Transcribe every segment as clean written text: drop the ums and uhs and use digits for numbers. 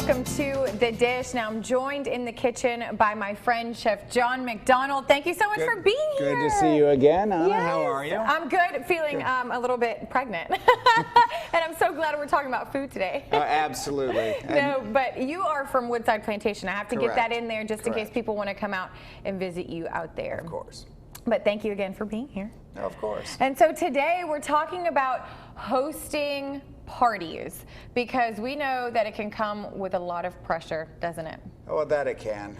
welcome to The Dish. Now I'm joined in the kitchen by my friend, Chef John MacDonald. Thank you so much for being here. Good to see you again, Anna. Yes. How are you? I'm good, feeling a little bit pregnant. And I'm so glad we're talking about food today. Absolutely. No, but you are from Woodside Plantation. I have to get that in there just in case people want to come out and visit you out there. Of course. But thank you again for being here. Of course. And so today we're talking about hosting parties, because we know that it can come with a lot of pressure, doesn't it? Oh, that it can.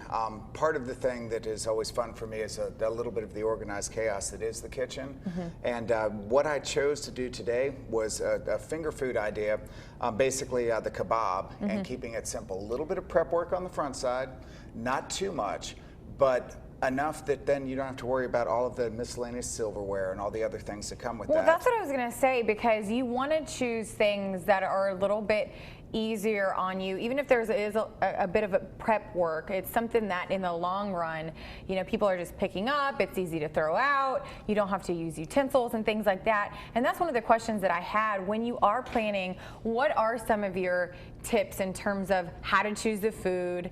Part of the thing that is always fun for me is a little bit of the organized chaos that is the kitchen. And what I chose to do today was a finger food idea, basically the kebab, and keeping it simple. A little bit of prep work on the front side, not too much, but enough that then you don't have to worry about all of the miscellaneous silverware and all the other things that come with that. Well, that's what I was going to say, because you want to choose things that are a little bit easier on you, even if there is a bit of a prep work. It's something that in the long run, you know, people are just picking up. It's easy to throw out. You don't have to use utensils and things like that. And that's one of the questions that I had when you are planning. What are some of your tips in terms of how to choose the food?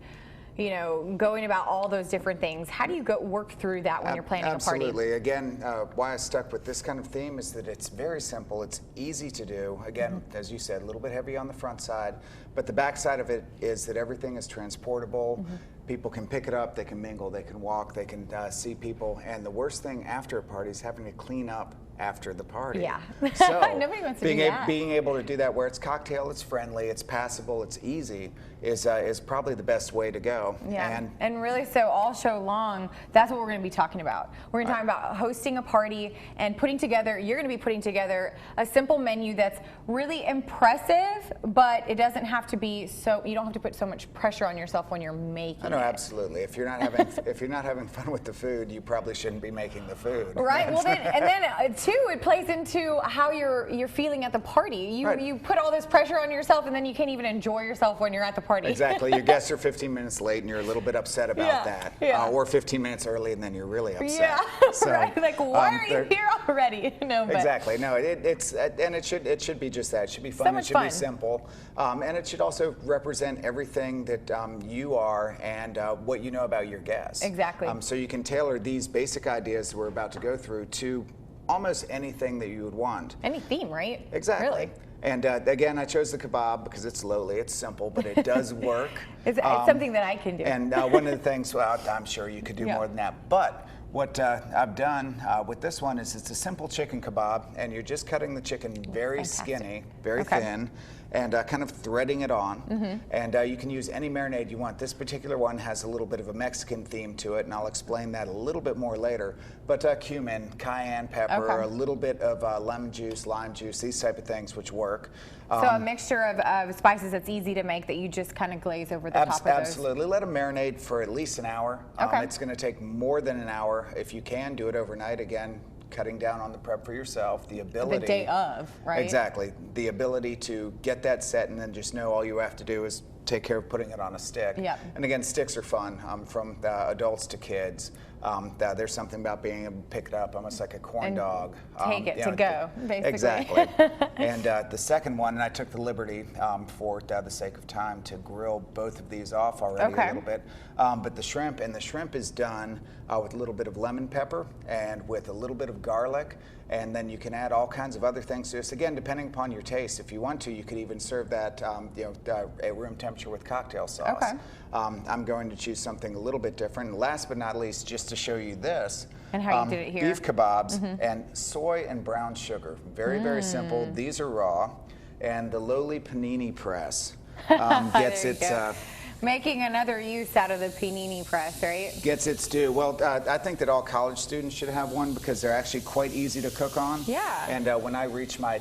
You know, going about all those different things. How do you work through that when you're planning a party? Absolutely. Again, why I stuck with this kind of theme is that it's very simple. It's easy to do. Again, as you said, a little bit heavy on the front side, but the back side of it is that everything is transportable. People can pick it up, they can mingle, they can walk, they can see people. And the worst thing after a party is having to clean up after the party. Yeah. So nobody wants to do that. Being able to do that where it's cocktail, it's friendly, it's passable, it's easy, is probably the best way to go. Yeah. And really, so all show long, that's what we're going to be talking about. We're going to talk about hosting a party and putting together. You're going to be putting together a simple menu that's really impressive, but it doesn't have to be so. You don't have to put so much pressure on yourself when you're making it. No, absolutely. If you're not having fun with the food, you probably shouldn't be making the food. Right. Well, then too, it plays into how you're feeling at the party. You put all this pressure on yourself, and then you can't even enjoy yourself when you're at the party. Exactly. Your guests are 15 minutes late, and you're a little bit upset about that. Or 15 minutes early, and then you're really upset. Yeah. So, right. Like, why are you here already? No. But exactly. No. It should be just that. It should be fun. So much it should fun. Be simple, and it should also represent everything that you are and what you know about your guests. Exactly. So you can tailor these basic ideas we're about to go through to almost anything that you would want. Any theme, right? Exactly. Really. And again, I chose the kebab because it's lowly, it's simple, but it does work. It's something that I can do. And one of the things, well, I'm sure you could do more than that, but what I've done with this one is it's a simple chicken kebab, and you're just cutting the chicken very skinny, very thin, and kind of threading it on. And you can use any marinade you want. This particular one has a little bit of a Mexican theme to it, and I'll explain that a little bit more later. But cumin, cayenne pepper, a little bit of lemon juice, lime juice, these type of things which work. So a mixture of spices that's easy to make that you just kind of glaze over the top of those. Absolutely. Let them marinate for at least an hour. It's going to take more than an hour. If you can, do it overnight. Again, cutting down on the prep for yourself, the ability. The day of, right? Exactly. The ability to get that set and then just know all you have to do is take care of putting it on a stick. Yep. And again, sticks are fun, from adults to kids. There's something about being able to pick it up almost like a corn dog. Take it to go, basically. Exactly. And the second one, and I took the liberty for the sake of time to grill both of these off already a little bit. But the shrimp is done with a little bit of lemon pepper and with a little bit of garlic. And then you can add all kinds of other things to this. Again, depending upon your taste. If you want to, you could even serve that at room temperature with cocktail sauce. Okay. I'm going to choose something a little bit different. And last but not least, just to show you this. And how you did it here. Beef kebabs and soy and brown sugar. Very, very simple. These are raw. And the lowly panini press gets its... Making another use out of the panini press, right? Gets its due. Well, I think that all college students should have one because they're actually quite easy to cook on. Yeah. And when I reach my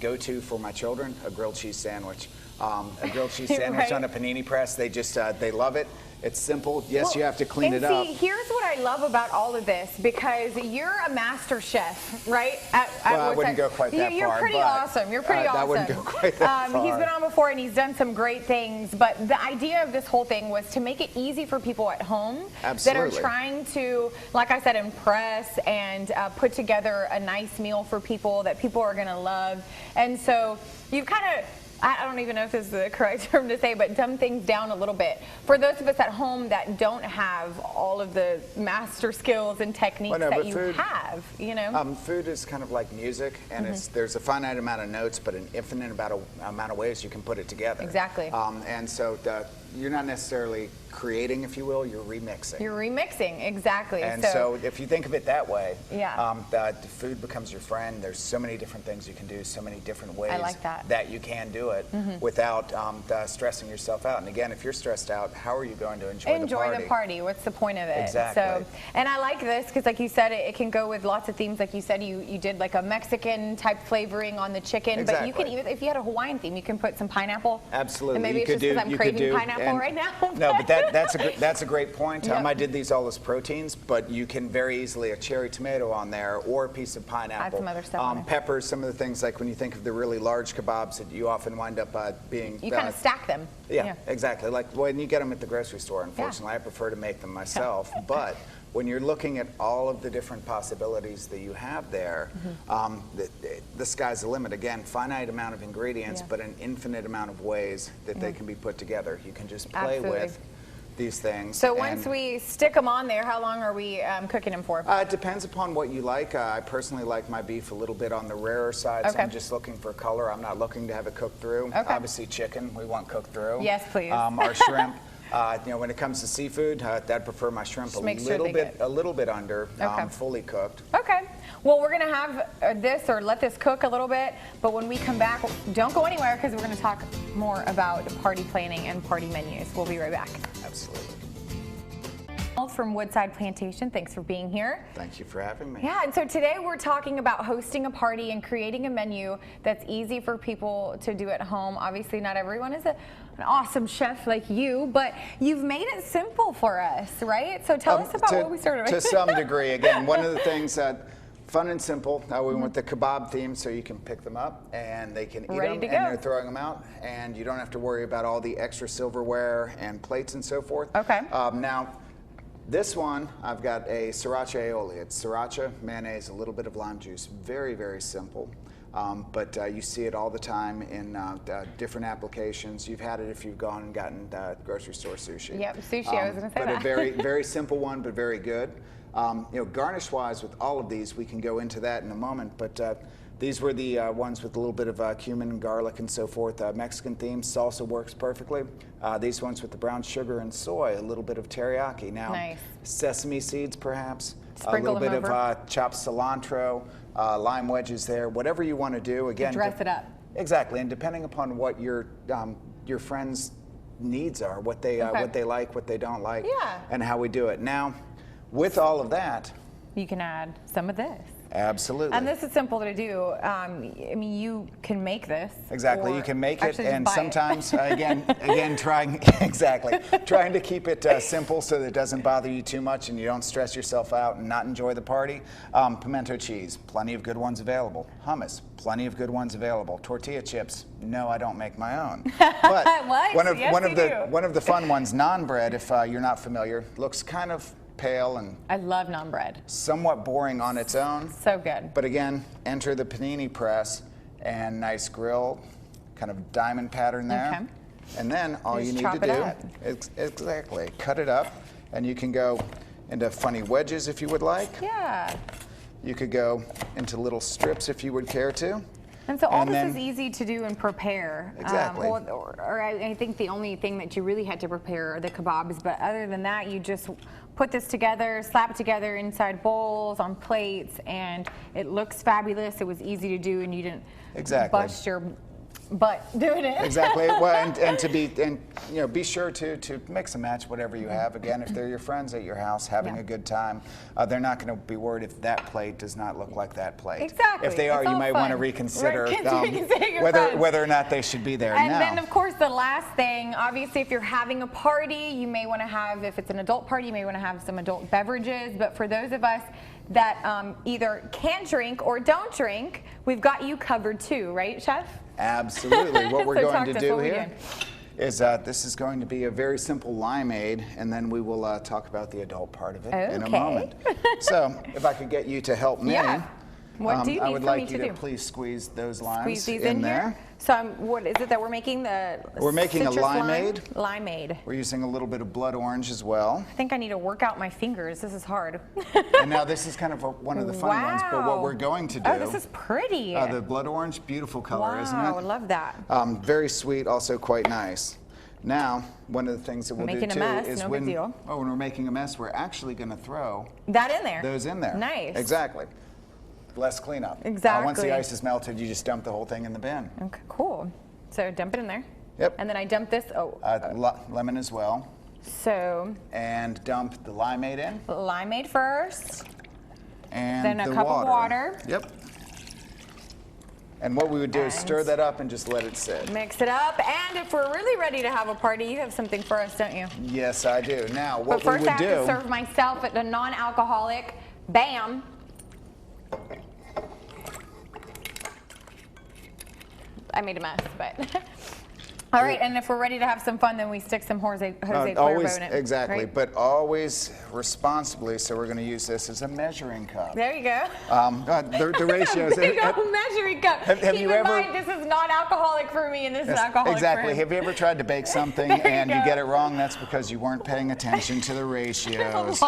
go-to for my children, a grilled cheese sandwich. A grilled cheese sandwich on a panini press, they just, they love it. It's simple. Yes, you have to clean it up. See, here's what I love about all of this, because you're a master chef, right? I wouldn't go quite that far. You're pretty awesome. You're pretty awesome. I wouldn't go quite that far. He's been on before, and he's done some great things. But the idea of this whole thing was to make it easy for people at home that are trying to, like I said, impress and put together a nice meal for people that people are going to love. And so you've kind of I don't even know if this is the correct term to say, but dumb things down a little bit. For those of us at home that don't have all of the master skills and techniques that you have, you know? Food is kind of like music, and there's a finite amount of notes, but an infinite amount of ways you can put it together. Exactly. And so you're not necessarily creating, if you will, you're remixing. You're remixing, exactly. And so if you think of it that way, yeah. The food becomes your friend. There's so many different things you can do, so many different ways that you can do it without stressing yourself out. And again, if you're stressed out, how are you going to enjoy the party? Enjoy the party. What's the point of it? Exactly. So, and I like this because, like you said, it can go with lots of themes. Like you said, you did like a Mexican type flavoring on the chicken, exactly. but you can even, if you had a Hawaiian theme, you can put some pineapple. Absolutely. And maybe you it's just because I'm craving pineapple right now. No, but that's a great point. Yep. I did these all as proteins, but you can very easily a cherry tomato on there or a piece of pineapple. Add some other stuff on it. Peppers, some of the things like when you think of the really large kebabs that you often wind up being. You kind of stack them. Yeah, exactly. Like when you get them at the grocery store, unfortunately, I prefer to make them myself. But when you're looking at all of the different possibilities that you have there, the sky's the limit. Again, finite amount of ingredients, but an infinite amount of ways that they can be put together. You can just play with these things. So once we stick them on there, how long are we cooking them for? It depends upon what you like. I personally like my beef a little bit on the rarer side, so I'm just looking for color. I'm not looking to have it cooked through. Obviously chicken, we want cooked through. Yes, please. Our shrimp. When it comes to seafood, I'd prefer my shrimp a little bit under, fully cooked. Okay. Well, we're going to have this or let this cook a little bit, but when we come back, don't go anywhere because we're going to talk more about party planning and party menus. We'll be right back. Absolutely. From Woodside Plantation, thanks for being here. Thank you for having me. Yeah, and so today we're talking about hosting a party and creating a menu that's easy for people to do at home. Obviously, not everyone is an awesome chef like you, but you've made it simple for us, right? So tell us about what we started with. To some degree. Again, one of the things that fun and simple. We went the kebab theme, so you can pick them up and they can eat them, and you're throwing them out, and you don't have to worry about all the extra silverware and plates and so forth. Okay. Now, this one, I've got a sriracha aioli. It's sriracha, mayonnaise, a little bit of lime juice. Very, very simple. But you see it all the time in different applications. You've had it if you've gone and gotten grocery store sushi. Yep, sushi, I was going to say that. But a very, very simple one, but very good. Garnish-wise, with all of these, we can go into that in a moment, but these were the ones with a little bit of cumin and garlic and so forth. Mexican theme, salsa works perfectly. These ones with the brown sugar and soy, a little bit of teriyaki. Now, sesame seeds perhaps, sprinkle a little bit of chopped cilantro, lime wedges there, whatever you want to do. Again, dress it up. Exactly, and depending upon what your friends' needs are, what they like, what they don't like, and how we do it. Now, with all of that, you can add some of this. Absolutely. And this is simple to do. I mean, you can make this. Exactly. You can make it, and sometimes, again, trying to keep it simple so that it doesn't bother you too much and you don't stress yourself out and not enjoy the party. Pimento cheese, plenty of good ones available. Hummus, plenty of good ones available. Tortilla chips, no, I don't make my own. But one of the fun ones, naan bread, if you're not familiar, looks kind of pale and I love naan bread. Somewhat boring on its own. So good. But again, enter the panini press and nice grill, kind of diamond pattern there. Okay. And then all you need to do, cut it up, and you can go into funny wedges if you would like. Yeah. You could go into little strips if you would care to. And so all this is easy to do and prepare. Exactly. Or I think the only thing that you really had to prepare are the kebabs, but other than that, you just put this together, slap it together inside bowls, on plates, and it looks fabulous. It was easy to do, and you didn't bust your butt doing it. Exactly. Well, and be sure to mix and match whatever you have. Again, if they're your friends at your house having a good time, they're not going to be worried if that plate does not look like that plate. Exactly. If they are, you might want to reconsider whether or not they should be there. And then, of course, the last thing, obviously, if you're having a party, you may want to have, if it's an adult party, you may want to have some adult beverages. But for those of us that either can't drink or don't drink, we've got you covered too, right, Chef? Absolutely. What we're going to do here is this is going to be a very simple limeade, and then we will talk about the adult part of it in a moment. So if I could get you to help me. Yeah. What do you need I would for like me you to do? please squeeze those limes Squeeze these in here. there. So what is it that we're making? We're making a citrus limeade. Limeade. We're using a little bit of blood orange as well. I think I need to work out my fingers. This is hard. And now this is kind of one of the funny ones, but what we're going to do. Oh, this is pretty. The blood orange, beautiful color, isn't it? Wow, I love that. Very sweet, also quite nice. Now, one of the things that we'll do Making a too mess, is no when, big deal. when we're making a mess, we're actually going to throw that in there. those in there. Nice. Exactly. Less cleanup. Exactly. Once the ice is melted, you just dump the whole thing in the bin. Okay, cool. So dump it in there. Yep. And then I dump this. Lemon as well. So. And dump the limeade in. Limeade first. And then a the cup of water. Yep. And what we would do is stir that up and just let it sit. Mix it up, and if we're really ready to have a party, you have something for us, don't you? Yes, I do. Now, what but first we would I have to serve myself at the non-alcoholic. Bam. I made a mess, but. All right, and if we're ready to have some fun, then we stick some Jose Cuervo in it. Exactly, right? but always responsibly. So we're going to use this as a measuring cup. There you go. The ratios. There you go, measuring cup. Have Keep you in ever? mind, this is not alcoholic for me, and this is alcoholic Exactly. for him. Have you ever tried to bake something and you get it wrong? That's because you weren't paying attention to the ratios.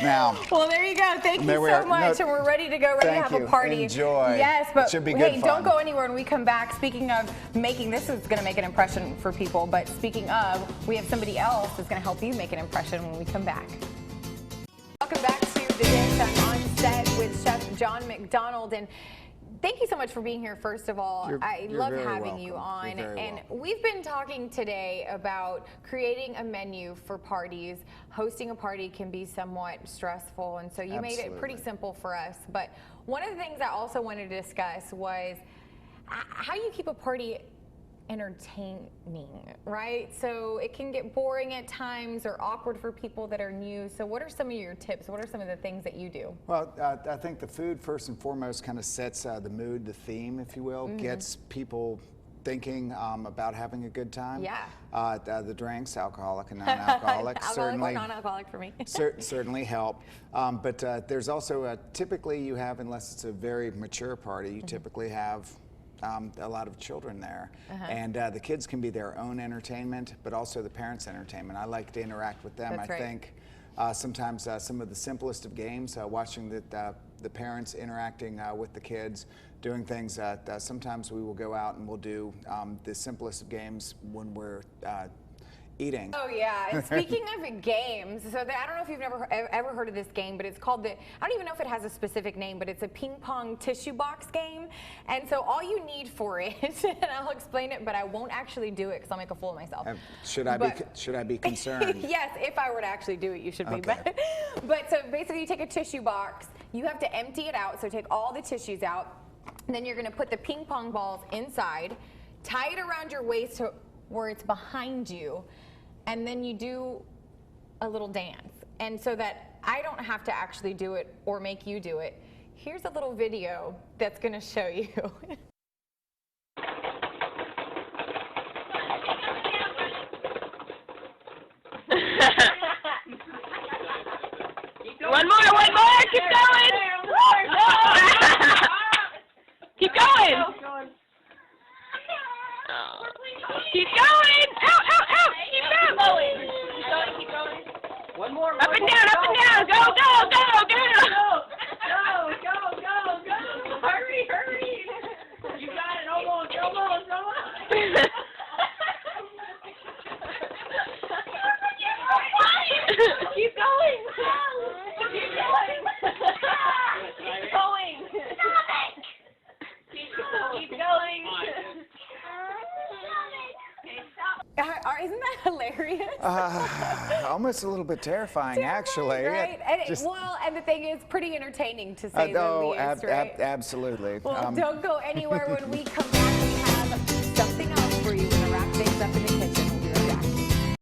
Now. Well, there you go. Thank you so much, and we're ready to go. Ready to have a party. Enjoy. Yes, but it should be good hey, fun. don't go anywhere when we come back. Speaking of making, this is going to make an impression for people, but speaking of, we have somebody else that's going to help you make an impression when we come back. Welcome back to the Dish. I'm on set with Chef John MacDonald, and thank you so much for being here, first of all. I love having you on. And we've been talking today about creating a menu for parties. Hosting a party can be somewhat stressful, and so you made it pretty simple for us. But one of the things I also wanted to discuss was how you keep a party entertaining, right? So it can get boring at times or awkward for people that are new. So what are some of your tips? What are some of the things that you do? Well, I think the food first and foremost kind of sets the mood, the theme, if you will, gets people thinking about having a good time. Yeah. The drinks, alcoholic and non-alcoholic, alcoholic or non-alcoholic for me. certainly help. But there's also typically you have, unless it's a very mature party, you typically have a lot of children there, and the kids can be their own entertainment, but also the parents' entertainment. I like to interact with them. I think sometimes some of the simplest of games, watching the parents interacting with the kids, doing things that sometimes we will go out and we'll do the simplest of games when we're eating. Oh yeah, and speaking of games, so I don't know if you've ever heard of this game, but it's called I don't even know if it has a specific name, but it's a ping pong tissue box game. And so all you need for it, and I'll explain it, but I won't actually do it because I'll make a fool of myself. Should I be concerned? Yes, if I were to actually do it, you should be. Okay. But so basically you take a tissue box, you have to empty it out, so take all the tissues out, and then you're gonna put the ping pong balls inside, tie it around your waist to where it's behind you, and then you do a little dance. And so that I don't have to actually do it or make you do it, here's a little video that's gonna show you. One more, keep going! Keep going! Keep going! Out! Keep going! Keep going! One more. Up and down! Go! Hurry! You got it, almost! Keep going! Keep going! Isn't that hilarious? Almost a little bit terrifying, actually. Right? And the thing is, pretty entertaining to say the least, right? Absolutely. Well, don't go anywhere. When we come back, we have something else for you. We're gonna wrap things up in the kitchen.